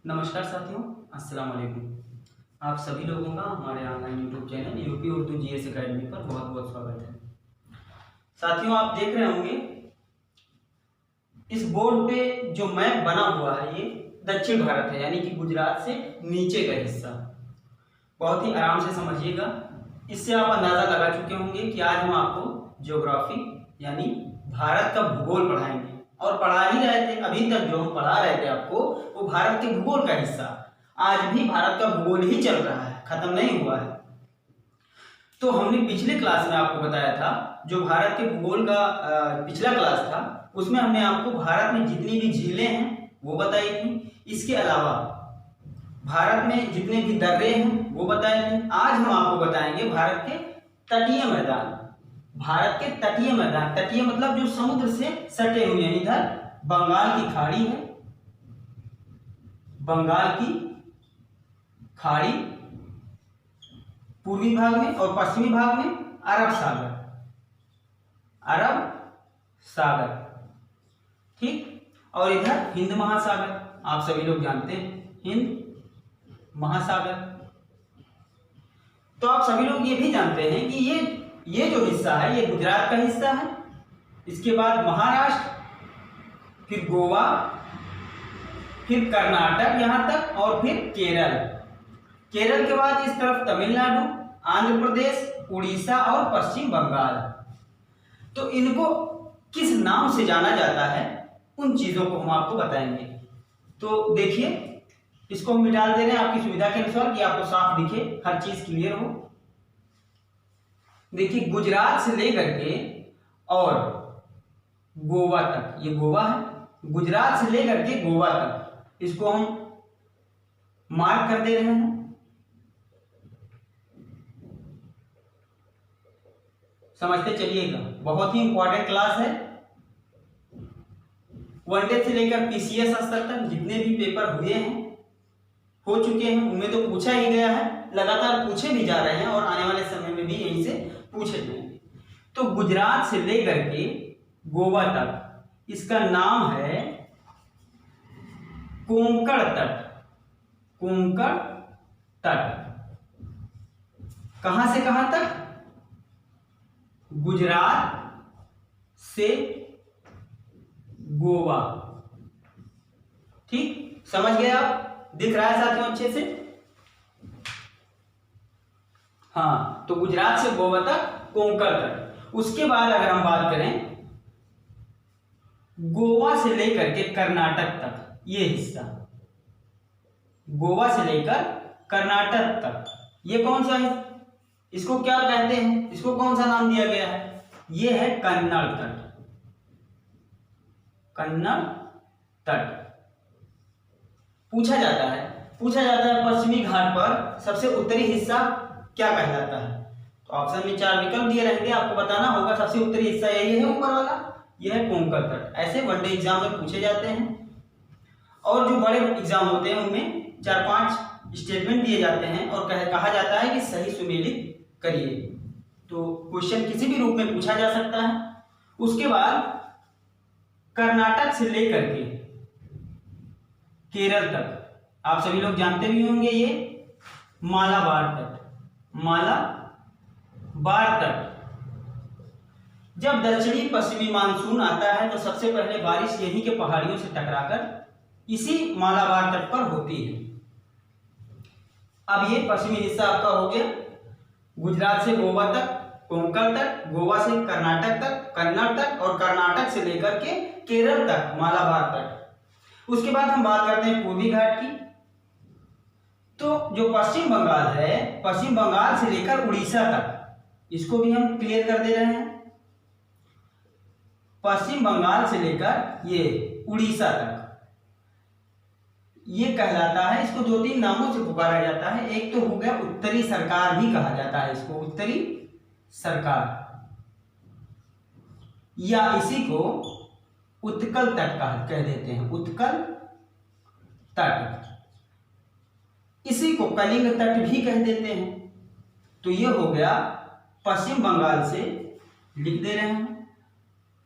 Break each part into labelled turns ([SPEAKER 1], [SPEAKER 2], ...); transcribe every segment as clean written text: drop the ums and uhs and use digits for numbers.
[SPEAKER 1] नमस्कार साथियों, अस्सलाम वालेकुम। आप सभी लोगों का हमारे online YouTube channel UP Urdu GS academy पर बहुत बहुत स्वागत है। साथियों, आप देख रहे होंगे इस बोर्ड पे जो मैप बना हुआ है ये दक्षिण भारत है, यानी कि गुजरात से नीचे का हिस्सा। बहुत ही आराम से समझिएगा। इससे आप अंदाजा लगा चुके होंगे कि आज हम आपको ज्योग्राफी यानी भारत का भूगोल पढ़ाएंगे और पढ़ा ही रहे थे। अभी तक जो हम पढ़ा रहे थे आपको वो भारत के भूगोल का हिस्सा। आज भी भारत का भूगोल ही चल रहा है, खत्म नहीं हुआ है। तो हमने पिछले क्लास में आपको बताया था, जो भारत के भूगोल का पिछला क्लास था उसमें हमने आपको भारत में जितनी भी झीलें हैं वो बताई थी। इसके अलावा भारत में जितने भी दर्रे हैं वो बताए थे। आज हम आपको बताएंगे भारत के तटीय मैदान। भारत के तटीय मैदान, तटीय मतलब जो समुद्र से सटे हुए हैं। इधर बंगाल की खाड़ी है, बंगाल की खाड़ी पूर्वी भाग में, और पश्चिमी भाग में अरब सागर, अरब सागर, ठीक। और इधर हिंद महासागर, आप सभी लोग जानते हैं हिंद महासागर। तो आप सभी लोग ये भी जानते हैं कि ये जो हिस्सा है ये गुजरात का हिस्सा है। इसके बाद महाराष्ट्र, फिर गोवा, फिर कर्नाटक यहां तक, और फिर केरल। केरल के बाद इस तरफ तमिलनाडु, आंध्र प्रदेश, उड़ीसा और पश्चिम बंगाल। तो इनको किस नाम से जाना जाता है उन चीजों को हम आपको बताएंगे। तो देखिए, इसको हम मिटा दे रहे हैं आपकी सुविधा के अनुसार कि आपको साफ दिखे, हर चीज क्लियर हो। देखिए, गुजरात से लेकर के और गोवा तक, ये गोवा है, गुजरात से लेकर के गोवा तक इसको हम मार्क कर दे रहे हैं। समझते चलिएगा, बहुत ही इंपॉर्टेंट क्लास है। वनडे से लेकर पीसीएस स्तर तक जितने भी पेपर हुए हैं, हो चुके हैं, उनमें तो पूछा ही गया है, लगातार पूछे भी जा रहे हैं और आने वाले समय में भी यहीं से पूछे जाएंगे। तो गुजरात से लेकर के गोवा तक इसका नाम है कोंकण तट। कोंकण तट कहां से कहां तक? गुजरात से गोवा, ठीक। समझ गए आप? दिख रहा है साथियों अच्छे से? हाँ, तो गुजरात से गोवा तक कोंकण तट। उसके बाद अगर हम बात करें गोवा से लेकर के कर्नाटक तक, ये हिस्सा गोवा से लेकर कर्नाटक तक, ये कौन सा है? इसको क्या कहते हैं? इसको कौन सा नाम दिया गया है? ये है कन्नड़ तट। कन्नड़ तट पूछा जाता है पश्चिमी घाट पर सबसे उत्तरी हिस्सा क्या कहलाता है? तो ऑप्शन में 4 विकल्प दिए रहेंगे, आपको बताना होगा। सबसे उत्तरी हिस्सा यही है, ऊपर वाला, यह है कोंकण तट। ऐसे वनडे एग्जाम में पूछे जाते हैं, और जो बड़े एग्जाम होते हैं उनमें 4-5 स्टेटमेंट दिए जाते हैं और कहा जाता है कि सही सुमेलित करिए। तो क्वेश्चन किसी भी रूप में पूछा जा सकता है। उसके बाद कर्नाटक से लेकर के केरल तक आप सभी लोग जानते भी होंगे, ये मालाबार तट, मालाबार तट। जब दक्षिणी पश्चिमी मानसून आता है तो सबसे पहले बारिश यहीं के पहाड़ियों से टकराकर इसी मालाबार तट पर होती है। अब ये पश्चिमी हिस्सा आपका हो गया, गुजरात से गोवा तक कोंकण तक, गोवा से कर्नाटक तक, कन्नड़ तक, और कर्नाटक से लेकर के केरल तक मालाबार तट। उसके बाद हम बात करते हैं पूर्वी घाट की। तो जो पश्चिम बंगाल है, पश्चिम बंगाल से लेकर उड़ीसा तक, इसको भी हम क्लियर कर दे रहे हैं। पश्चिम बंगाल से लेकर ये उड़ीसा तक ये कहलाता है, इसको 2-3 नामों से पुकारा जाता है। एक तो हो गया उत्तरी सरकार भी कहा जाता है इसको, उत्तरी सरकार, या इसी को उत्कल तट कह देते हैं, उत्कल तट। इसी को कलिंग तट भी कह देते हैं। तो ये हो गया पश्चिम बंगाल से, लिख दे रहे हैं,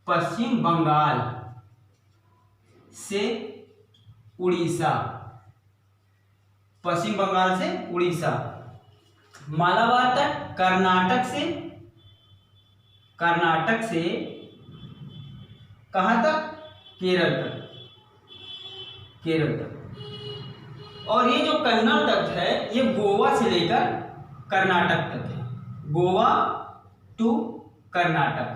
[SPEAKER 1] पश्चिम बंगाल से उड़ीसा, पश्चिम बंगाल से उड़ीसा। मालाबार तट कर्नाटक से कहां तक? केरल तक। और ये जो कन्नड़ तट है ये गोवा से लेकर कर्नाटक तक है, गोवा टू कर्नाटक।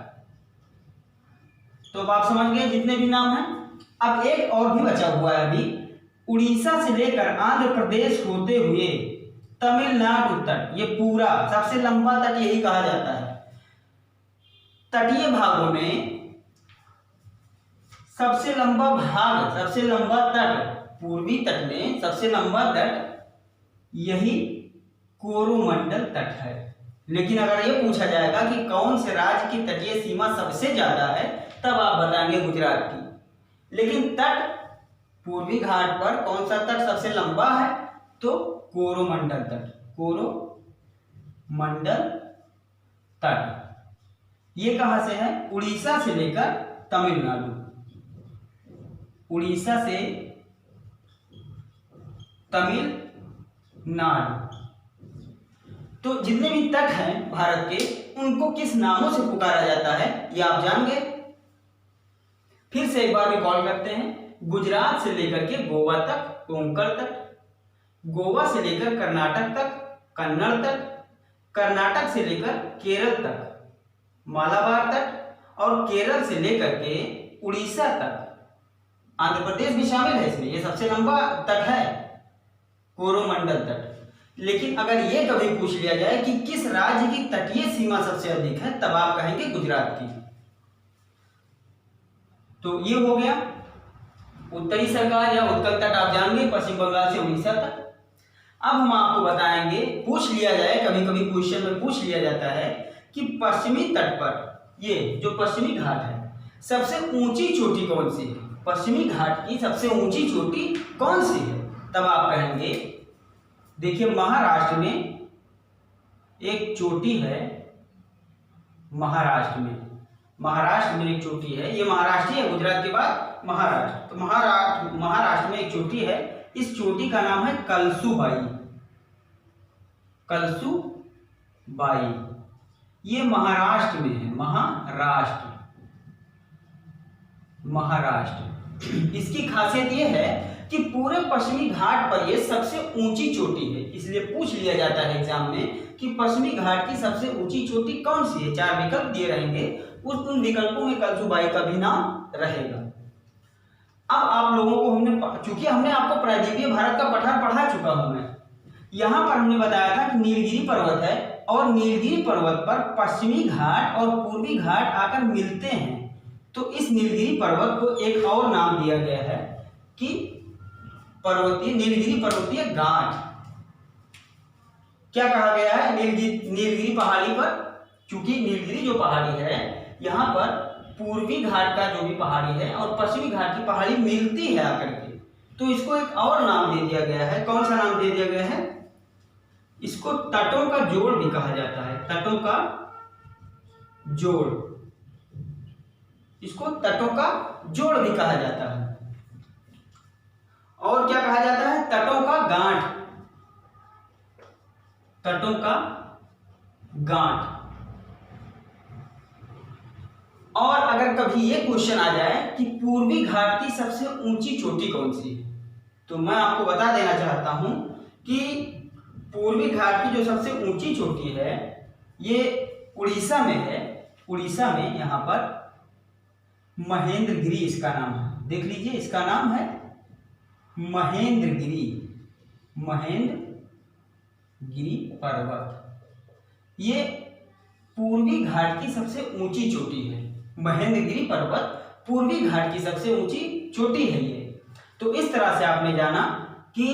[SPEAKER 1] तो अब आप समझ गए जितने भी नाम हैं। अब एक और भी बचा हुआ है अभी, उड़ीसा से लेकर आंध्र प्रदेश होते हुए तमिलनाडु तट। ये पूरा सबसे लंबा तट यही कहा जाता है। तटीय भागों में सबसे लंबा भाग, सबसे लंबा तट, पूर्वी तट में सबसे लंबा तट यही कोरोमंडल तट है। लेकिन अगर ये पूछा जाएगा कि कौन से राज्य की तटीय सीमा सबसे ज्यादा है, तब आप बताएंगे गुजरात की। लेकिन तट, पूर्वी घाट पर कौन सा तट सबसे लंबा है? तो कोरोमंडल तट, कोरोमंडल तट। ये कहां से है? उड़ीसा से लेकर तमिलनाडु, उड़ीसा से तमिलनाडु। तो जितने भी तट हैं भारत के, उनको किस नामों से पुकारा जाता है ये आप जान गए। फिर से एक बार रिकॉल करते हैं। गुजरात से लेकर के गोवा तक कोंकण तट, गोवा से लेकर कर्नाटक तक कन्नड़ तट, कर्नाटक से लेकर केरल तक मालाबार तट, और केरल से लेकर के उड़ीसा तक, आंध्र प्रदेश भी शामिल है इसमें, ये सबसे लंबा तट है कोरोमंडल तट। लेकिन अगर ये कभी पूछ लिया जाए कि किस राज्य की तटीय सीमा सबसे अधिक है, तब आप कहेंगे गुजरात की। तो ये हो गया उत्तरी सरकार या उत्कल तट, आप जान पश्चिम बंगाल से उड़ीसा तक। अब हम आपको बताएंगे, पूछ लिया जाए, कभी कभी क्वेश्चन में पूछ लिया जाता है कि पश्चिमी तट पर ये जो पश्चिमी घाट है, सबसे ऊंची चोटी कौन सी है? पश्चिमी घाट की सबसे ऊंची चोटी कौन सी है? तब आप कहेंगे, देखिए महाराष्ट्र में एक चोटी है, महाराष्ट्र में एक चोटी है। ये महाराष्ट्र है, गुजरात के बाद महाराष्ट्र। तो महाराष्ट्र में एक चोटी है, इस चोटी का नाम है कलसुबाई। कलसुबाई ये महाराष्ट्र में है, महाराष्ट्र। इसकी खासियत ये है कि पूरे पश्चिमी घाट पर ये सबसे ऊंची चोटी है। इसलिए पूछ लिया जाता है एग्जाम में कि पश्चिमी घाट की सबसे ऊंची चोटी कौन सी है। 4 विकल्प दिए रहेंगे, उन विकल्पों में कलसुबाई का भी नाम रहेगा। अब आप लोगों को चूंकि हमने आपको प्रायद्वीपीय भारत का पठार पढ़ा चुका हूं मैं, यहां पर हमने बताया था कि नीलगिरी पर्वत है, और नीलगिरी पर्वत पर पश्चिमी घाट और पूर्वी घाट आकर मिलते हैं। तो इस नीलगिरी पर्वत को एक और नाम दिया गया है कि नीलगिरी पर्वतीय गांठ। क्या कहा गया है? नीलगिरी पहाड़ी पर, चूंकि नीलगिरी जो पहाड़ी है, यहाँ पर पूर्वी घाट का जो भी पहाड़ी है और पश्चिमी घाट की पहाड़ी मिलती है आकर के, तो इसको एक और नाम दे दिया गया है। कौन सा नाम दे दिया गया है? इसको तटों का जोड़ भी कहा जाता है, तटों का जोड़। इसको तटों का जोड़ भी कहा जाता है। और क्या कहा जाता है? तटों का गांठ, तटों का गांठ। और अगर कभी ये क्वेश्चन आ जाए कि पूर्वी घाट की सबसे ऊंची चोटी कौन सी है, तो मैं आपको बता देना चाहता हूं कि पूर्वी घाट की जो सबसे ऊंची चोटी है ये उड़ीसा में है। उड़ीसा में यहाँ पर महेंद्रगिरी इसका नाम है। देख लीजिए, इसका नाम है महेंद्रगिरी, महेंद्रगिरी पर्वत। ये पूर्वी घाट की सबसे ऊंची चोटी है। महेंद्रगिरी पर्वत पूर्वी घाट की सबसे ऊंची चोटी है ये। तो इस तरह से आपने जाना कि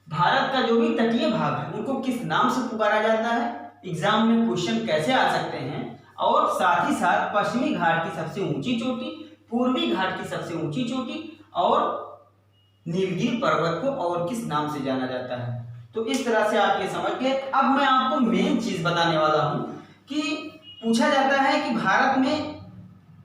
[SPEAKER 1] भारत का जो भी तटीय भाग है उनको किस नाम से पुकारा जाता है, एग्जाम में क्वेश्चन कैसे आ सकते हैं, और साथ ही साथ पश्चिमी घाट की सबसे ऊंची चोटी, पूर्वी घाट की सबसे ऊंची चोटी और नीलगिरी पर्वत को और किस नाम से जाना जाता है। तो इस तरह से आप ये समझ गए। अब मैं आपको मेन चीज बताने वाला हूं कि पूछा जाता है कि भारत में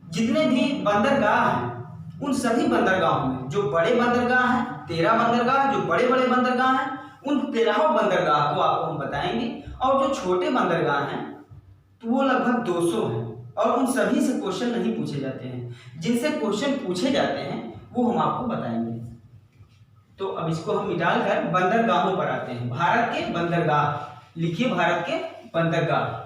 [SPEAKER 1] जितने भी बंदरगाह हैं, उन सभी बंदरगाहों में जो बड़े बंदरगाह हैं, 13 बंदरगाह जो बड़े बड़े बंदरगाह हैं, उन 13 बंदरगाह को आपको हम बताएंगे। और जो छोटे बंदरगाह हैं तो वो लगभग 200 हैं और उन सभी से क्वेश्चन नहीं पूछे जाते हैं। जिनसे क्वेश्चन पूछे जाते हैं वो हम आपको बताएंगे। तो अब इसको हम निकाल कर बंदरगाहों पर आते हैं। भारत के बंदरगाह लिखिए, भारत के बंदरगाह।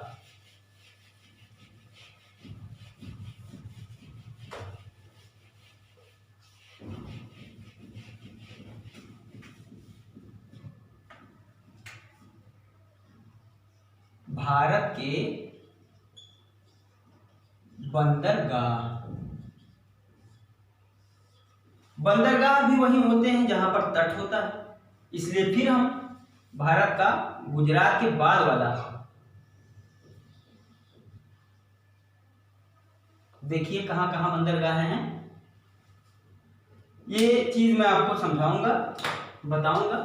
[SPEAKER 1] भारत के बंदरगाह, बंदरगाह भी वही होते हैं जहां पर तट होता है, इसलिए फिर हम भारत का गुजरात के बाद वाला देखिए कहां कहां बंदरगाह हैं। ये चीज मैं आपको समझाऊंगा, बताऊंगा।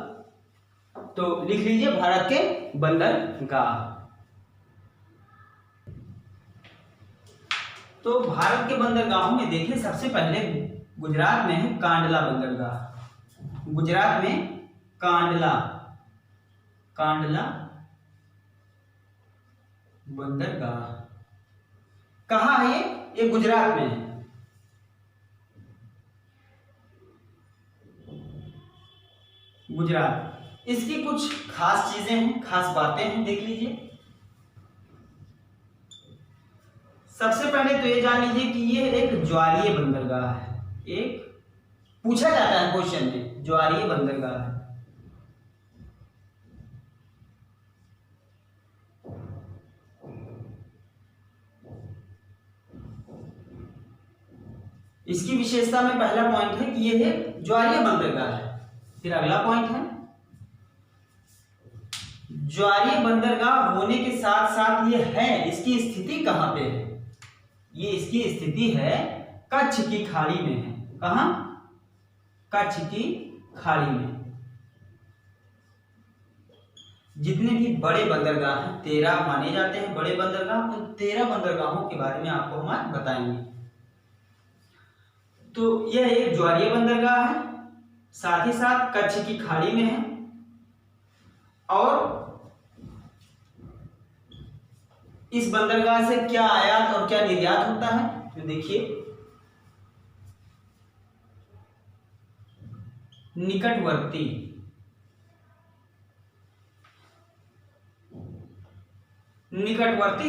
[SPEAKER 1] तो लिख लीजिए भारत के बंदरगाह। तो भारत के बंदरगाहों में देखिए, सबसे पहले गुजरात में है कांडला बंदरगाह। गुजरात में कांडला बंदरगाह कहाँ है? ये गुजरात में है। गुजरात। इसकी कुछ खास चीजें हैं, खास बातें हैं, देख लीजिए। सबसे पहले तो ये जान लीजिए कि ये एक ज्वारीय बंदरगाह है। एक पूछा जाता है क्वेश्चन में, ज्वारीय बंदरगाह है। इसकी विशेषता में पहला पॉइंट है कि ये एक ज्वारीय बंदरगाह है। फिर अगला पॉइंट है, ज्वारीय बंदरगाह होने के साथ साथ ये है, इसकी स्थिति कहां पे है? ये इसकी स्थिति है कच्छ की खाड़ी में है। कहां? कच्छ की खाड़ी में। जितने भी बड़े बंदरगाह हैं, 13 माने जाते हैं बड़े बंदरगाह, उन 13 बंदरगाहों के बारे में आपको हम आज बताएंगे। तो यह एक ज्वारीय बंदरगाह है, साथ ही साथ कच्छ की खाड़ी में है। और इस बंदरगाह से क्या आयात और क्या निर्यात होता है? तो देखिए, निकटवर्ती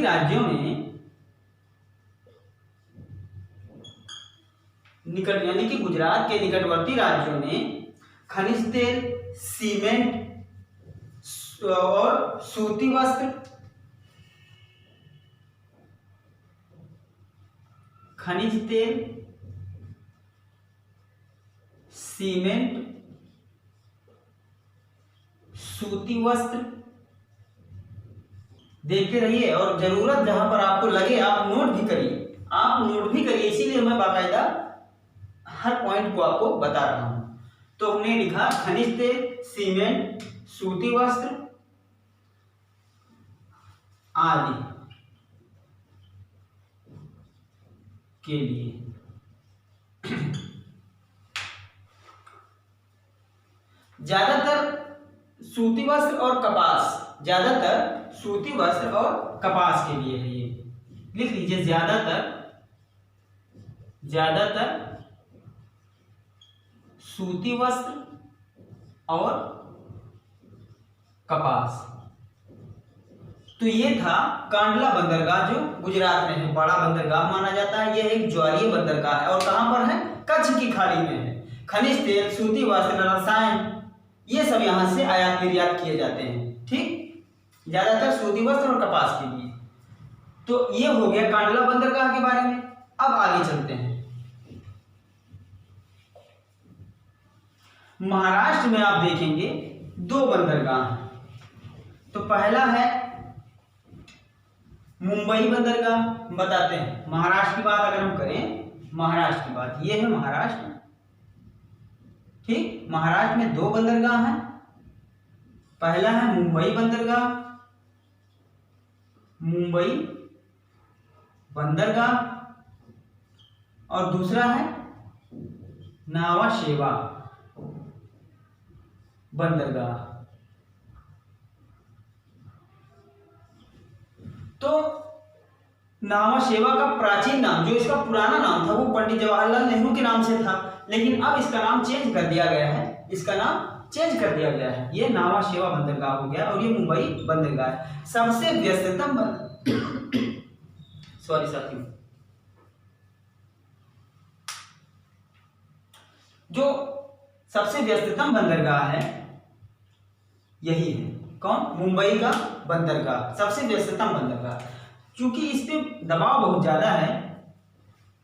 [SPEAKER 1] राज्यों में यानी कि गुजरात के निकटवर्ती राज्यों में खनिज तेल, सीमेंट और सूती वस्त्र, खनिज तेल, सीमेंट, सूती वस्त्र, देखते रहिए और जरूरत जहां पर आपको लगे आप नोट भी करिए, इसीलिए मैं बाकायदा हर पॉइंट को आपको बता रहा हूं। तो हमने लिखा खनिज तेल, सीमेंट, सूती वस्त्र आदि के लिए। ज्यादातर सूती वस्त्र और कपास, ज्यादातर सूती वस्त्र और कपास के लिए है। ये लिख लीजिए, ज्यादातर सूती वस्त्र और कपास। तो ये था कांडला बंदरगाह जो गुजरात में है, बड़ा बंदरगाह माना जाता है। यह एक ज्वारीय बंदरगाह है और कहां पर है? कच्छ की खाड़ी में है। खनिज तेल, सूती वस्त्र, रसायन, ये सब यहां से आयात निर्यात किए जाते हैं। ठीक, ज्यादातर सूती वस्त्र और कपास के लिए। तो ये हो गया कांडला बंदरगाह के बारे में। अब आगे चलते हैं। महाराष्ट्र में आप देखेंगे 2 बंदरगाह हैं। तो पहला है मुंबई बंदरगाह। बताते हैं महाराष्ट्र की बात अगर हम करें, महाराष्ट्र की बात, ये है महाराष्ट्र। ठीक, महाराष्ट्र में 2 बंदरगाह हैं। पहला है मुंबई बंदरगाह और दूसरा है नावा शेवा बंदरगाह। तो नावा शेवा का प्राचीन नाम, जो इसका पुराना नाम था, वो पंडित जवाहरलाल नेहरू के नाम से था, लेकिन अब इसका नाम चेंज कर दिया गया है। इसका नाम चेंज कर दिया गया है, ये नावा शेवा बंदरगाह हो गया और ये मुंबई बंदरगाह है। सबसे व्यस्ततम सॉरी साथियों, जो सबसे व्यस्ततम बंदरगाह है यही है। कौन? मुंबई का बंदरगाह सबसे व्यस्ततम बंदरगाह। क्योंकि इस पे दबाव बहुत ज्यादा है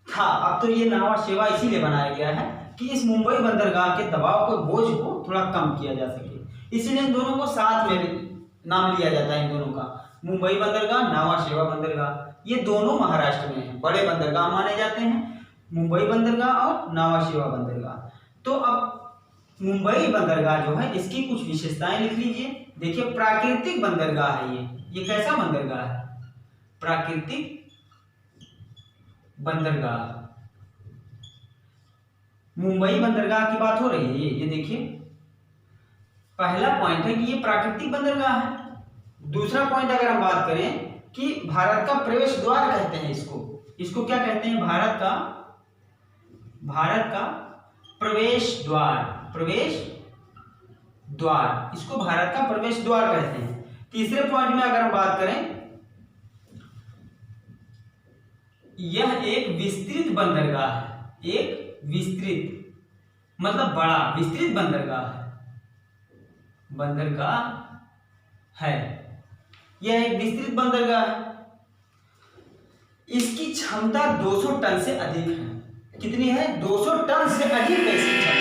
[SPEAKER 1] था, अब तो ये नावा शेवा इसीलिए बनाया गया है कि इस मुंबई बंदरगाह के दबाव को, बोझ को थोड़ा कम किया जा सके। इसीलिए इन दोनों को साथ में नाम लिया जाता है, इन दोनों का, मुंबई बंदरगाह, नावा शेवा बंदरगाह। ये दोनों महाराष्ट्र में हैं, बड़े बंदरगाह माने जाते हैं, मुंबई बंदरगाह और नावा शेवा बंदरगाह। तो अब मुंबई बंदरगाह जो है, इसकी कुछ विशेषताएं लिख लीजिए। देखिए, प्राकृतिक बंदरगाह है ये कैसा बंदरगाह है? प्राकृतिक बंदरगाह। मुंबई बंदरगाह की बात हो रही है, ये देखिए, पहला पॉइंट है कि ये प्राकृतिक बंदरगाह है। दूसरा पॉइंट अगर हम बात करें कि भारत का प्रवेश द्वार कहते हैं इसको क्या कहते हैं? भारत का प्रवेश द्वार, इसको भारत का प्रवेश द्वार कहते हैं। तीसरे पॉइंट में अगर हम बात करें, यह एक विस्तृत बंदरगाह है, एक विस्तृत मतलब बड़ा, विस्तृत बंदरगाह है। यह एक विस्तृत बंदरगाह है। इसकी क्षमता 200 टन से अधिक है। कितनी है? 200 टन से अधिक है इसकी क्षमता।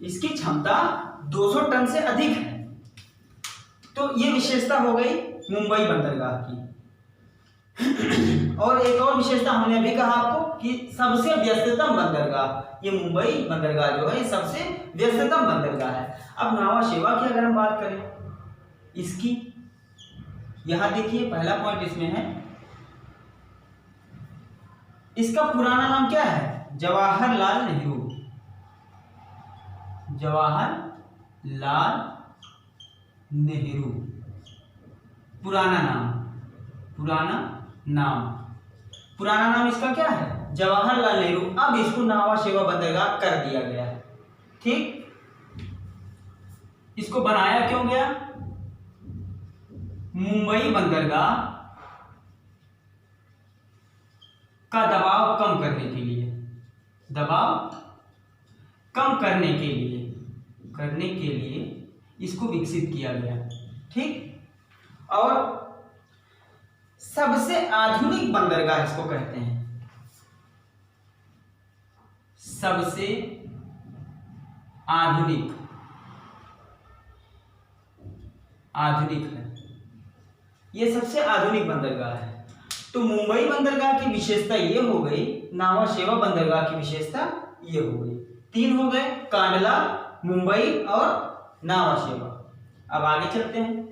[SPEAKER 1] इसकी क्षमता 200 टन से अधिक है। तो ये विशेषता हो गई मुंबई बंदरगाह की। और एक और विशेषता हमने अभी कहा आपको कि सबसे व्यस्ततम बंदरगाह, ये मुंबई बंदरगाह जो है सबसे व्यस्ततम बंदरगाह है। अब नावा शेवा की अगर हम बात करें इसकी, यहां देखिए पहला पॉइंट इसमें है, इसका पुराना नाम क्या है? जवाहरलाल नेहरू। जवाहरलाल नेहरू पुराना नाम इसका क्या है? जवाहरलाल नेहरू। अब इसको नावा शेवा बंदरगाह कर दिया गया है। ठीक, इसको बनाया क्यों गया? मुंबई बंदरगाह का दबाव कम करने के लिए, करने के लिए इसको विकसित किया गया। ठीक, और सबसे आधुनिक बंदरगाह इसको कहते हैं, सबसे आधुनिक है, ये सबसे आधुनिक बंदरगाह है। तो मुंबई बंदरगाह की विशेषता ये हो गई, नावा शेवा बंदरगाह की विशेषता ये हो गई। 3 हो गए, कांडला, मुंबई और नावा शेवा। अब आगे चलते हैं।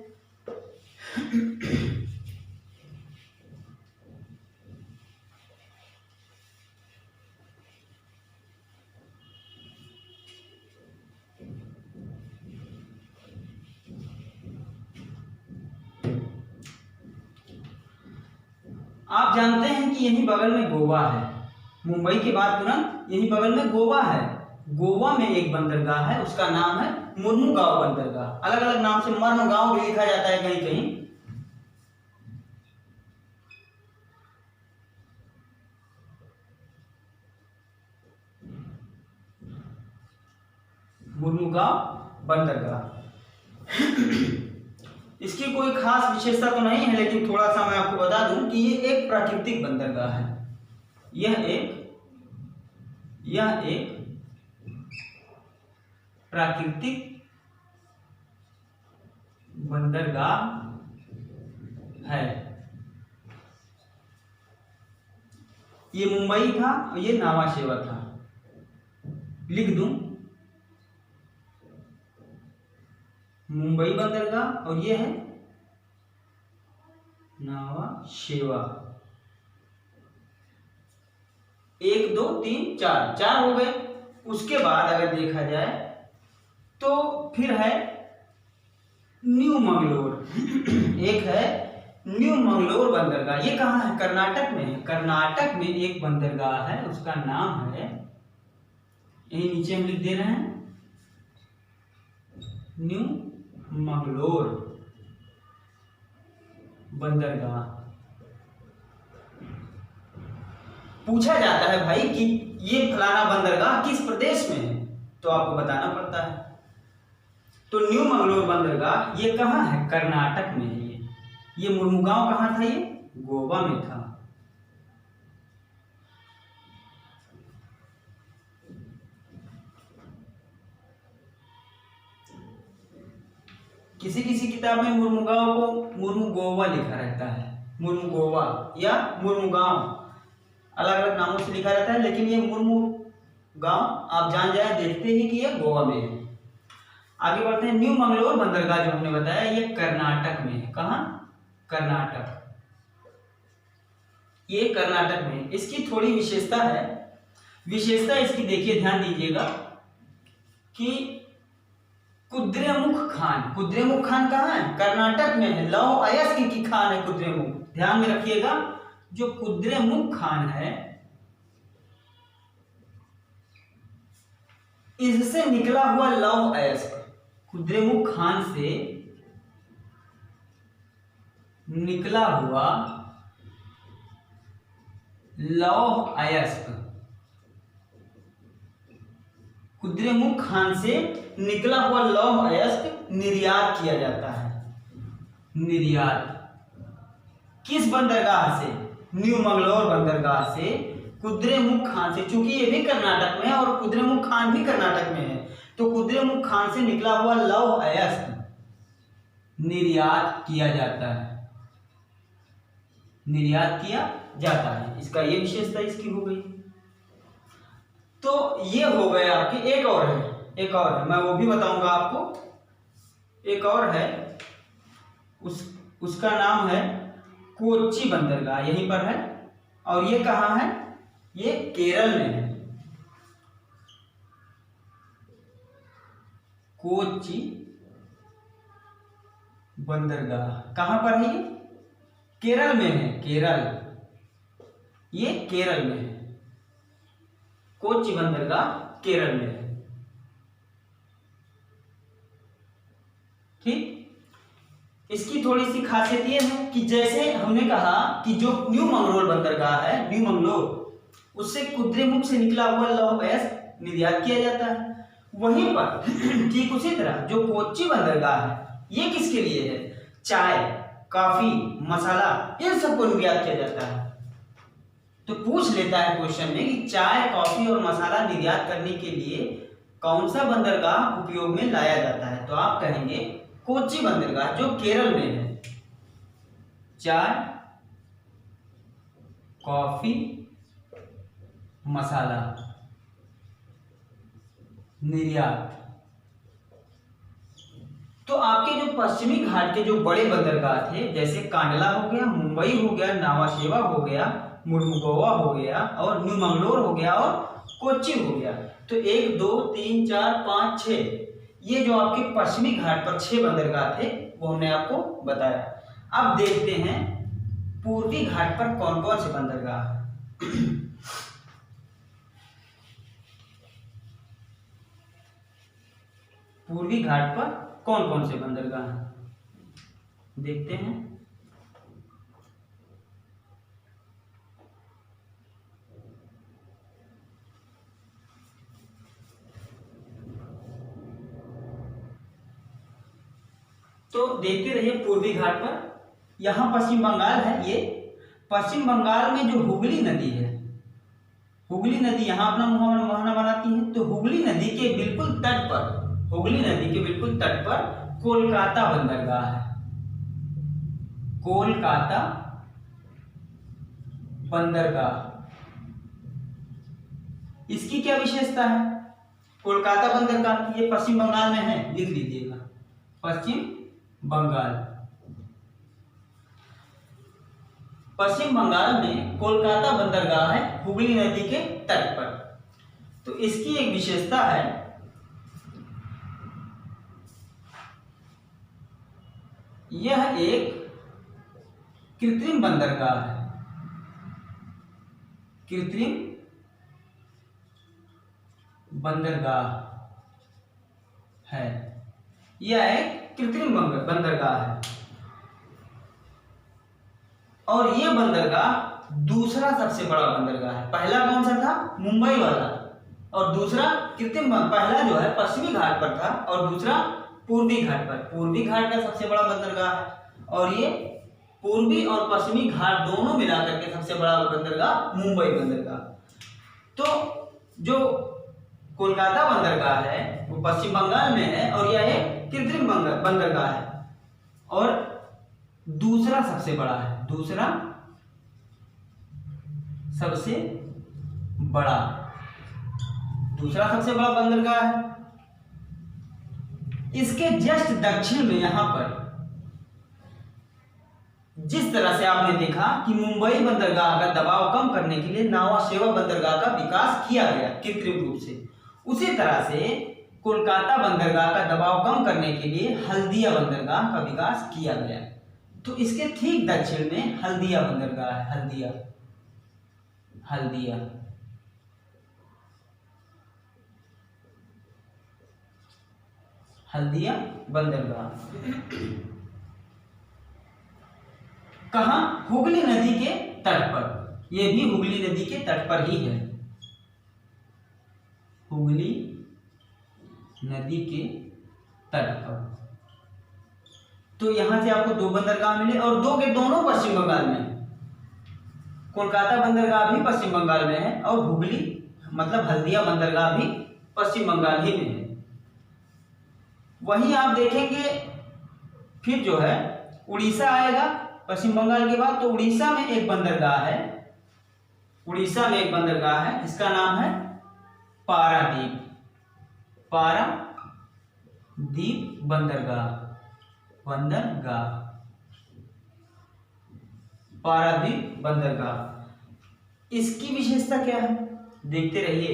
[SPEAKER 1] आप जानते हैं कि यहीं बगल में गोवा है, मुंबई के बाद तुरंत यहीं बगल में गोवा है। गोवा में एक बंदरगाह है, उसका नाम है मुर्मुगांव बंदरगाह। अलग अलग नाम से मर्मगांव भी लिखा जाता है कहीं कहीं। मुर्मुगांव बंदरगाह। इसकी कोई खास विशेषता तो नहीं है, लेकिन थोड़ा सा मैं आपको बता दूं कि ये एक प्राकृतिक बंदरगाह है। यह एक प्राकृतिक बंदरगाह है। ये मुंबई था और ये नावा शेवा था। लिख दूं, मुंबई बंदरगाह और ये है नावा शेवा। 1 2 3 4 हो गए। उसके बाद अगर देखा जाए तो फिर है न्यू मंगलोर। एक है न्यू मंगलोर बंदरगाह। ये कहाँ है? कर्नाटक में है। कर्नाटक में एक बंदरगाह है, उसका नाम है, यही नीचे हम लिख दे रहे हैं, न्यू मंगलोर बंदरगाह। पूछा जाता है भाई कि ये फलाना बंदरगाह किस प्रदेश में है, तो आपको बताना पड़ता है। तो न्यू मंगलोर बंदरगाह ये कहाँ है? कर्नाटक में है। ये मुर्मुगांव कहाँ था? ये गोवा में था। किसी किसी किताब में मुर्मुगांव को मुर्मुगोवा लिखा रहता है, मुर्मुगोवा या मुर्मुगांव, अलग अलग नामों से लिखा रहता है, लेकिन ये मुर्मुगांव आप जान जाए देखते ही कि ये गोवा में है। आगे बढ़ते हैं। न्यू मंगलोर बंदरगाह जो हमने बताया ये कर्नाटक में है। कहाँ? कर्नाटक। ये कर्नाटक में है। इसकी थोड़ी विशेषता है। विशेषता इसकी देखिए, ध्यान दीजिएगा कि कुद्रेमुख खान। कुद्रेमुख खान कहाँ है? कर्नाटक में है। लौह अयस्क की खान है कुद्रेमुख। ध्यान में रखिएगा, जो कुद्रेमुख खान है इससे निकला हुआ लौह अयस्क, कुद्रेमुख खान से निकला हुआ लौह अयस्क, कुद्रेमुख खान से निकला हुआ लौह अयस्क निर्यात किया जाता है। निर्यात किस बंदरगाह से? न्यू मंगलोर बंदरगाह से कुद्रेमुख खान से। चूंकि ये भी कर्नाटक में है और कुद्रेमुख खान भी कर्नाटक में है, तो कुद्रेमुख खान से निकला हुआ लौह अयस्क निर्यात किया जाता है। निर्यात किया जाता है, इसका ये विशेषता इसकी हो गई। तो ये हो गए आपके। एक और है, एक और है, मैं वो भी बताऊंगा आपको। एक और है, उसका नाम है कोच्चि बंदरगाह, यहीं पर है। और ये कहाँ है? ये केरल में है। कोच्चि बंदरगाह कहाँ पर है? ये केरल में है। केरल, ये केरल में है। कोच्चि बंदरगाह केरल में है। ठीक। इसकी थोड़ी सी खासियत ये है कि जैसे हमने कहा कि जो न्यू मंगलोर बंदरगाह है, न्यू मंगलोर, उससे कुद्रेमुख से निकला हुआ लौह अयस्क निर्यात किया जाता है। वहीं पर ठीक उसी तरह जो कोच्चि बंदरगाह है, ये किसके लिए है? चाय, कॉफी, मसाला, इन सबको निर्यात किया जाता है। तो पूछ लेता है क्वेश्चन में कि चाय, कॉफी और मसाला निर्यात करने के लिए कौन सा बंदरगाह उपयोग में लाया जाता है? तो आप कहेंगे कोच्चि बंदरगाह, जो केरल में है। चाय, कॉफी, मसाला निर्यात। तो आपके जो पश्चिमी घाट के जो बड़े बंदरगाह थे, जैसे कांडला हो गया, मुंबई हो गया, नावाशेवा हो गया, मुर्मुगोवा हो गया, और न्यू मंगलोर हो गया, और कोच्चि हो गया। तो 1 2 3 4 5 6, ये जो आपके पश्चिमी घाट पर 6 बंदरगाह थे, वो हमने आपको बताया। अब देखते हैं पूर्वी घाट पर कौन कौन से बंदरगाह हैं। पूर्वी घाट पर कौन कौन से बंदरगाह हैं, देखते हैं। तो देखते रहिए पूर्वी घाट पर। यहां पश्चिम बंगाल है। ये पश्चिम बंगाल में जो हुगली नदी है, हुगली नदी यहां अपना मुहाना बनाती है। तो हुगली नदी के बिल्कुल तट पर, हुगली नदी के बिल्कुल तट पर कोलकाता बंदरगाह है। कोलकाता बंदरगाह, इसकी क्या विशेषता है? कोलकाता बंदरगाह, ये पश्चिम बंगाल में है, लिख लीजिएगा, पश्चिम बंगाल। पश्चिम बंगाल में कोलकाता बंदरगाह है, हुगली नदी के तट पर। तो इसकी एक विशेषता है यह एक कृत्रिम बंदरगाह है। कृत्रिम बंदरगाह है। यह एक कृत्रिम बंदरगाह है और यह बंदरगाह दूसरा सबसे बड़ा बंदरगाह है। पहला कौन सा था? मुंबई वाला। और दूसरा कृत्रिम, पहला जो है पश्चिमी घाट पर था और दूसरा पूर्वी घाट पर। पूर्वी घाट का सबसे बड़ा बंदरगाह है और ये पूर्वी और पश्चिमी घाट दोनों मिलाकर के सबसे बड़ा बंदरगाह मुंबई बंदरगाह। तो जो कोलकाता बंदरगाह है वो पश्चिम बंगाल में है और यह एक कृत्रिम बंदरगाह है और दूसरा सबसे बड़ा है। दूसरा सबसे बड़ा बंदरगाह है। इसके जस्ट दक्षिण में यहां पर जिस तरह से आपने देखा कि मुंबई बंदरगाह का दबाव कम करने के लिए नावा शेवा बंदरगाह का विकास किया गया कृत्रिम रूप से, उसी तरह से कोलकाता बंदरगाह का दबाव कम करने के लिए हल्दिया बंदरगाह का विकास किया गया। तो इसके ठीक दक्षिण में हल्दिया बंदरगाह है। हल्दिया बंदरगाह कहां? हुगली नदी के तट पर। यह भी हुगली नदी के तट पर ही है। हुगली नदी के तट पर। तो यहां से आपको दो बंदरगाह मिले और दो के दोनों पश्चिम बंगाल में। कोलकाता बंदरगाह भी पश्चिम बंगाल में है और हुगली मतलब हल्दिया बंदरगाह भी पश्चिम बंगाल ही में है। वहीं आप देखेंगे फिर जो है उड़ीसा आएगा पश्चिम बंगाल के बाद। तो उड़ीसा में एक बंदरगाह है। उड़ीसा में एक बंदरगाह है जिसका नाम है पारादीप। पारादीप बंदरगाह। पारादीप बंदरगाह। इसकी विशेषता क्या है? देखते रहिए,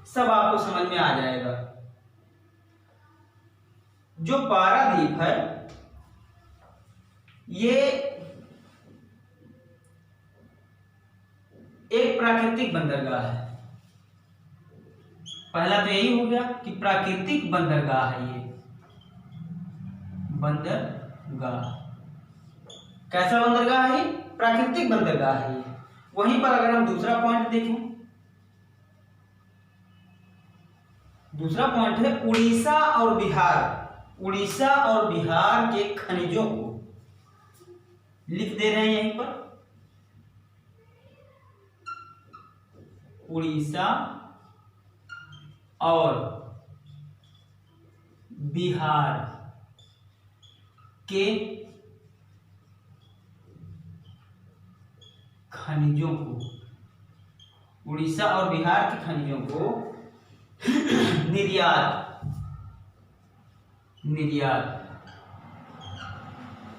[SPEAKER 1] सब आपको समझ में आ जाएगा। जो पारादीप है ये एक प्राकृतिक बंदरगाह है। पहला तो यही हो गया कि प्राकृतिक बंदरगाह है। ये बंदरगाह कैसा बंदरगाह है? प्राकृतिक बंदरगाह है ये। वहीं पर अगर हम दूसरा पॉइंट देखें, दूसरा पॉइंट है उड़ीसा और बिहार। उड़ीसा और बिहार के खनिजों को लिख दे रहे हैं यहीं पर। उड़ीसा और बिहार के खनिजों को, उड़ीसा और बिहार के खनिजों को निर्यात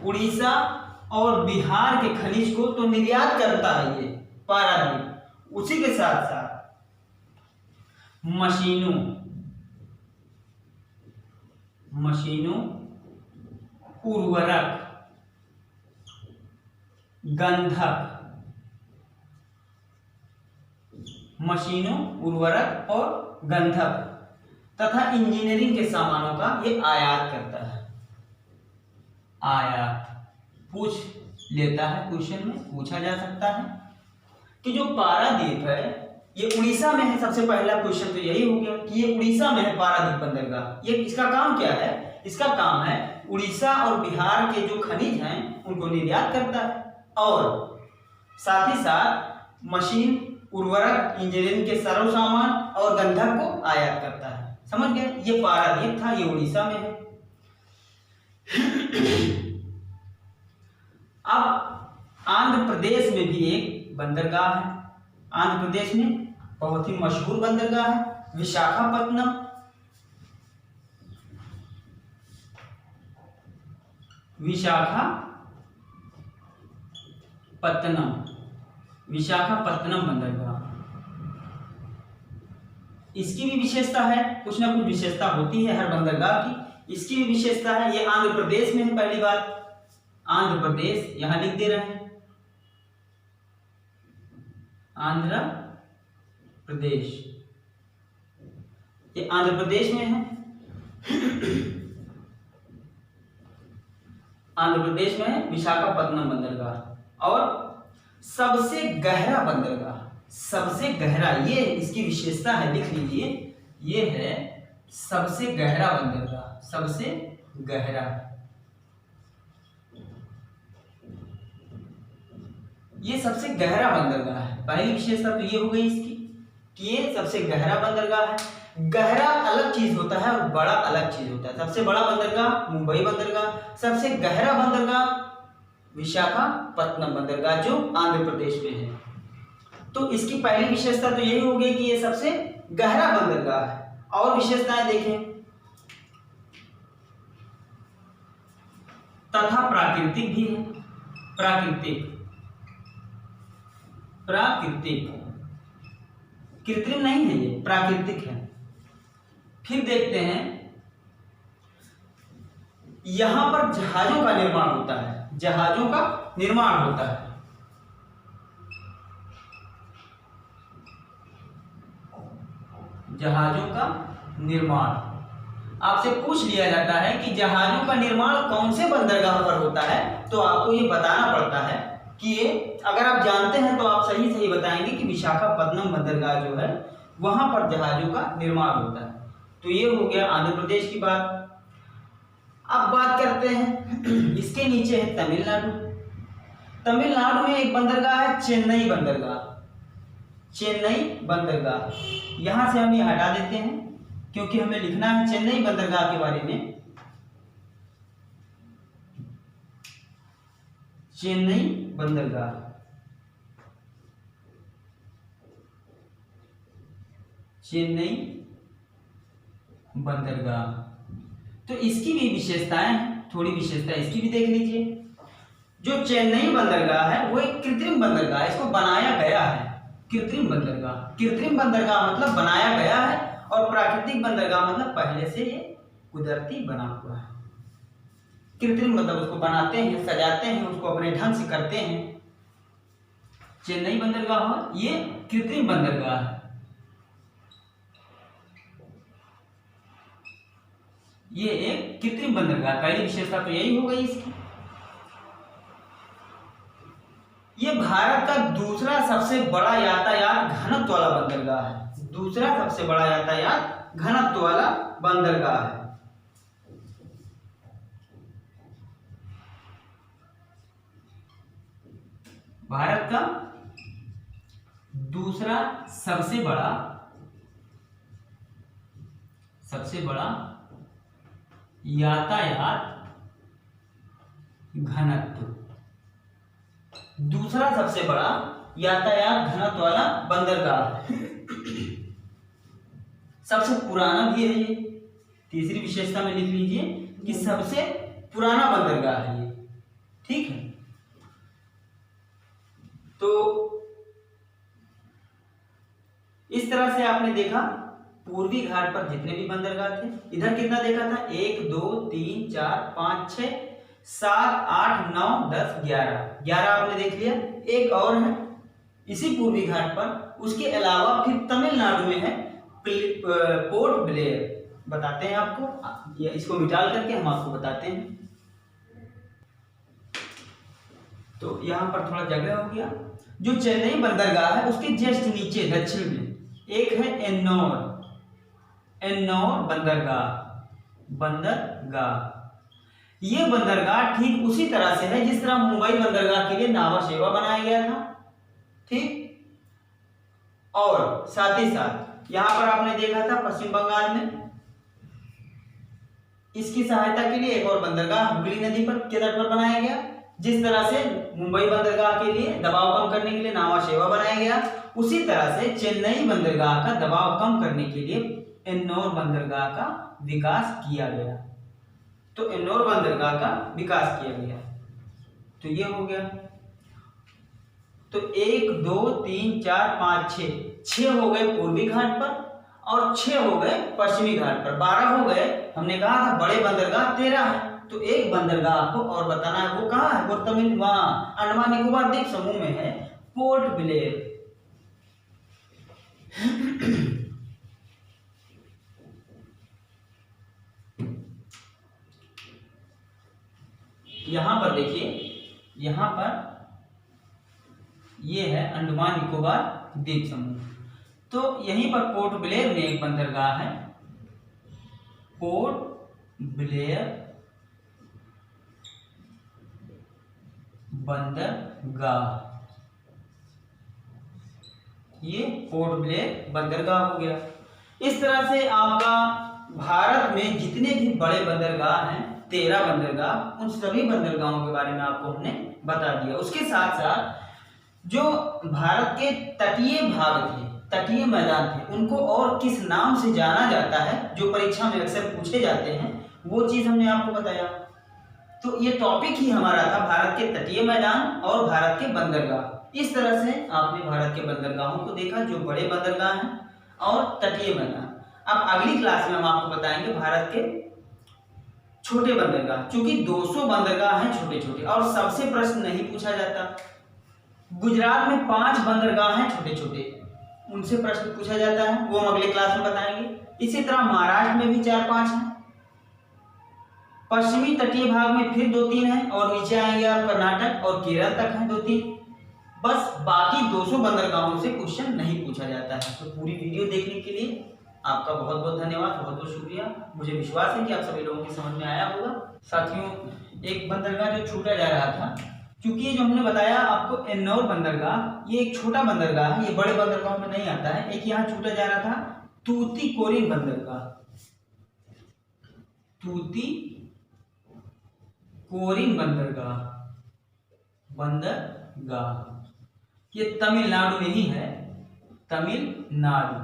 [SPEAKER 1] उड़ीसा और बिहार के खनिज को तो निर्यात करता है ये पारादीप। उसी के साथ साथ मशीनों, उर्वरक, गंधक, मशीनों, उर्वरक और गंधक तथा इंजीनियरिंग के सामानों का ये आयात करता है। आयात पूछ लेता है, क्वेश्चन में पूछा जा सकता है कि जो पारादीप है ये उड़ीसा में है। सबसे पहला क्वेश्चन तो यही हो गया कि ये उड़ीसा में है पारादीप बंदरगाह। ये इसका काम क्या है? इसका काम है उड़ीसा और बिहार के जो खनिज हैं उनको निर्यात करता है और साथ ही साथ मशीन, उर्वरक, इंजीनियरिंग के सारे सामान और गंधक को आयात करता है। समझ गए? ये पारादीप था, ये उड़ीसा में है। अब आंध्र प्रदेश में भी एक बंदरगाह है। आंध्र प्रदेश में बहुत ही मशहूर बंदरगाह है विशाखापत्तनम। विशाखापत्तनम बंदरगाह। इसकी भी विशेषता है, कुछ ना कुछ विशेषता होती है हर बंदरगाह की। इसकी भी विशेषता है, ये आंध्र प्रदेश में है पहली बात। आंध्र प्रदेश यहां लिख दे रहे हैं, आंध्र प्रदेश, ये आंध्र प्रदेश में है। आंध्र प्रदेश में है विशाखापत्तनम बंदरगाह। और सबसे गहरा बंदरगाह, सबसे गहरा, ये इसकी विशेषता है, लिख लीजिए, ये है सबसे गहरा बंदरगाह, सबसे गहरा। ये सबसे गहरा बंदरगाह है। पहली विशेषता तो ये हो गई इसकी कि ये सबसे गहरा बंदरगाह है। गहरा अलग चीज होता है और बड़ा अलग चीज होता है। सबसे बड़ा बंदरगाह मुंबई बंदरगाह, सबसे गहरा बंदरगाह विशाखापत्तनम बंदरगाह जो आंध्र प्रदेश में है। तो इसकी पहली विशेषता तो यही हो गई कि ये सबसे गहरा बंदरगाह है। और विशेषताएं देखें, तथा प्राकृतिक भी है, प्राकृतिक, प्राकृतिक, कृत्रिम नहीं है, ये प्राकृतिक है। फिर देखते हैं, यहां पर जहाजों का निर्माण होता है, जहाजों का निर्माण होता है। जहाजों का निर्माण आपसे पूछ लिया जाता है कि जहाजों का निर्माण कौन से बंदरगाह पर होता है, तो आपको ये बताना पड़ता है कि ये, अगर आप जानते हैं तो आप सही सही बताएंगे कि विशाखापत्तनम बंदरगाह जो है वहां पर जहाजों का निर्माण होता है। तो ये हो गया आंध्र प्रदेश की बात। अब बात करते हैं, इसके नीचे है तमिलनाडु। तमिलनाडु में एक बंदरगाह है चेन्नई बंदरगाह, चेन्नई बंदरगाह। यहां से हम ये हटा देते हैं क्योंकि हमें लिखना है चेन्नई बंदरगाह के बारे में। चेन्नई बंदरगाह, चेन्नई बंदरगाह। तो इसकी भी विशेषताएं हैं, थोड़ी विशेषता इसकी भी देख लीजिए। जो चेन्नई बंदरगाह है वो एक कृत्रिम बंदरगाह है, इसको बनाया गया है। कृत्रिम बंदरगाह, कृत्रिम बंदरगाह मतलब बनाया गया है, और प्राकृतिक बंदरगाह मतलब पहले से ये कुदरती बना हुआ है। कृत्रिम मतलब उसको बनाते हैं, सजाते हैं, उसको अपने ढंग से करते हैं। चेन्नई बंदरगाह ये कृत्रिम बंदरगाह है। ये एक कृत्रिम बंदरगाह, पहली विशेषता तो यही हो गई इसकी। ये भारत का दूसरा सबसे बड़ा यातायात घनत्व वाला बंदरगाह है, दूसरा सबसे बड़ा यातायात घनत्व वाला बंदरगाह है। भारत का दूसरा सबसे बड़ा यातायात घनत्व, दूसरा सबसे बड़ा यातायात घनत्व वाला बंदरगाह है। सबसे पुराना भी है ये, तीसरी विशेषता में लिख लीजिए कि सबसे पुराना बंदरगाह है ये, ठीक है। तो इस तरह से आपने देखा पूर्वी घाट पर जितने भी बंदरगाह थे। इधर कितना देखा था, 1 2 3 4 5 6 7 8 9 10 11 आपने देख लिया। एक और है इसी पूर्वी घाट पर, उसके अलावा फिर तमिलनाडु में है पोर्ट ब्लेयर। बताते हैं आपको, इसको मिटाल करके हम आपको बताते हैं। तो यहां पर थोड़ा जगह हो गया। जो चेन्नई बंदरगाह है उसके जस्ट नीचे दक्षिण में एक है एन्नौर, एन्नौर बंदरगाह। ये बंदरगाह ठीक उसी तरह से है जिस तरह मुंबई बंदरगाह के लिए नावा शेवा बनाया गया था, ठीक। और साथ ही साथ यहां पर आपने देखा था पश्चिम बंगाल में इसकी सहायता के लिए एक और बंदरगाह हुगली नदी पर के तट पर बनाया गया। जिस तरह से मुंबई बंदरगाह के लिए दबाव कम करने के लिए नावा शेवा बनाया गया, उसी तरह से चेन्नई बंदरगाह का दबाव कम करने के लिए एन्नौर बंदरगाह का विकास किया गया। तो एन्नौर बंदरगाह का विकास किया गया। तो ये हो गया। तो 1 2 3 4 5 6 हो गए पूर्वी घाट पर और 6 हो गए पश्चिमी घाट पर। 12 हो गए। हमने कहा था बड़े बंदरगाह 13 है, तो एक बंदरगाह आपको और बताना है, वो कहाँ है, वो तमिल वहाँ अंडमान निकोबार द्वीप समूह में है, पोर्ट ब्लेयर। यहां पर देखिए, यहां पर ये है अंडमान निकोबार द्वीप समूह। तो यहीं पर पोर्ट ब्लेयर में एक बंदरगाह है, पोर्ट ब्लेयर बंदरगाह। ये पोर्ट ब्लेयर बंदरगाह हो गया। इस तरह से आपका भारत में जितने भी बड़े बंदरगाह हैं, 13 बंदरगाह, उन सभी बंदरगाहों के बारे में आपको हमने बता दिया। उसके साथ साथ जो भारत के तटीय भाग थे, तटीय मैदान थे, उनको और किस नाम से जाना जाता है, जो परीक्षा में अक्सर पूछे जाते हैं, वो चीज हमने आपको बताया। तो ये टॉपिक ही हमारा था भारत के तटीय मैदान और भारत के बंदरगाह। इस तरह से आपने भारत के बंदरगाहों को देखा, जो बड़े बंदरगाह हैं और तटीय मैदान। अब अगली क्लास में हम आपको बताएंगे भारत के छोटे बंदरगाह, क्योंकि 200 बंदरगाह हैं छोटे छोटे, और सबसे प्रश्न नहीं पूछा जाता। गुजरात में 5 बंदरगाह हैं छोटे छोटे, उनसे प्रश्न पूछा जाता है, वो हम अगले क्लास में बताएंगे। इसी तरह महाराष्ट्र में भी 4-5 हैं, पश्चिमी तटीय भाग में फिर 2-3 हैं, और नीचे आएंगे आप कर्नाटक और केरल तक हैं 2-3। बस बाकी 200 बंदरगाहों से क्वेश्चन नहीं पूछा जाता है। तो पूरी वीडियो देखने के लिए आपका बहुत बहुत धन्यवाद, बहुत बहुत शुक्रिया। मुझे विश्वास है कि आप सभी लोगों की समझ में आया होगा। साथियों, एक बंदरगाह जो छूटा जा रहा था, क्योंकि ये जो हमने बताया आपको एन्नौर बंदरगाह, ये एक छोटा बंदरगाह है, ये बड़े बंदरगाहों में नहीं आता है। एक यहाँ छूटा जा रहा था तूतीकोरिन बंदरगाह, तूतीकोरिन बंदरगाह ये तमिलनाडु में ही है, तमिलनाडु,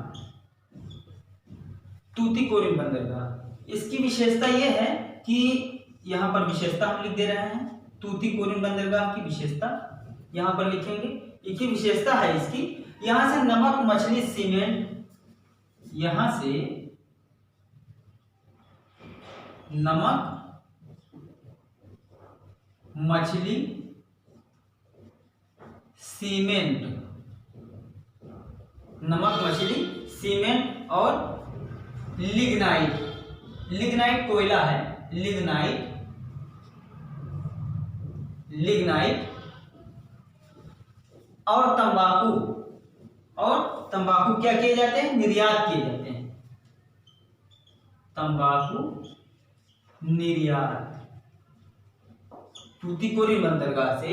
[SPEAKER 1] तूतीकोरिन बंदरगाह। इसकी विशेषता ये है कि यहाँ पर विशेषता हम लिख दे रहे हैं, तूतीकोरिन बंदरगाह की विशेषता यहाँ पर लिखेंगे। एक ही विशेषता है इसकी, यहाँ से नमक मछली सीमेंट, यहाँ से नमक मछली सीमेंट, नमक मछली सीमेंट और लिग्नाइट, लिग्नाइट कोयला है, लिग्नाइट और तंबाकू क्या किए जाते हैं, निर्यात किए जाते हैं, तंबाकू निर्यात। तूतीकोरिन बंदरगाह से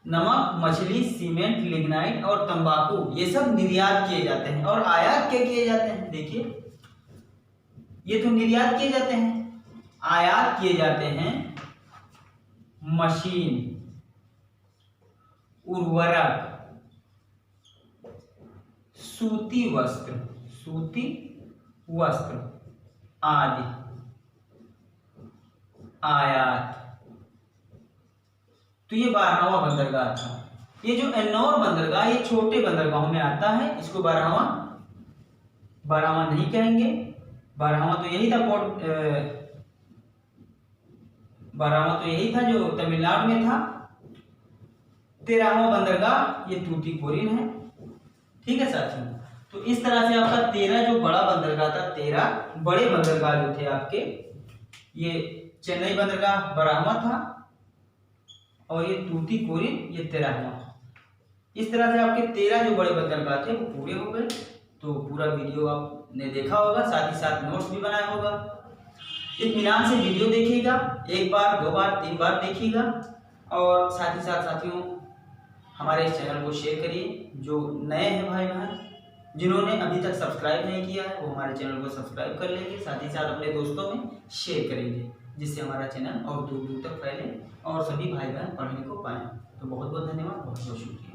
[SPEAKER 1] नमक मछली सीमेंट लिग्नाइट और तंबाकू ये सब निर्यात किए जाते हैं। और आयात क्या किए जाते हैं, देखिए ये तो निर्यात किए जाते हैं, आयात किए जाते हैं मशीन, उर्वरक, सूती वस्त्र आदि आयात। तो ये 12वां बंदरगाह था। ये जो एन्नौर बंदरगाह ये छोटे बंदरगाहों में आता है, इसको 12वां नहीं कहेंगे। 12वां तो यही था, 12वां तो यही था जो तमिलनाडु में था। 13वां बंदरगाह ये तूतीकोरिन है। ठीक है साथियों, तो इस तरह से आपका 13 जो बड़ा बंदरगाह था, 13 बड़े बंदरगाह जो थे आपके, ये चेन्नई बंदरगाह 12वां था और ये तूतीकोरिन ये 13वां। इस तरह से आपके 13 जो बड़े बंदरगाह थे वो पूरे हो गए। तो पूरा वीडियो आपने देखा होगा, साथ ही साथ नोट्स भी बनाया होगा। इत्मीनान से वीडियो देखिएगा, 1 बार 2 बार 3 बार देखिएगा, और साथ ही साथ साथियों हमारे इस चैनल को शेयर करिए। जो नए हैं भाई बहन, जिन्होंने अभी तक सब्सक्राइब नहीं किया है, वो हमारे चैनल को सब्सक्राइब कर लेंगे, साथ ही साथ अपने दोस्तों में शेयर करेंगे, जिससे हमारा चैनल और दूर दूर तक फैले और सभी भाई बहन पढ़ने को पाएं। तो बहुत बहुत धन्यवाद, बहुत बहुत शुक्रिया।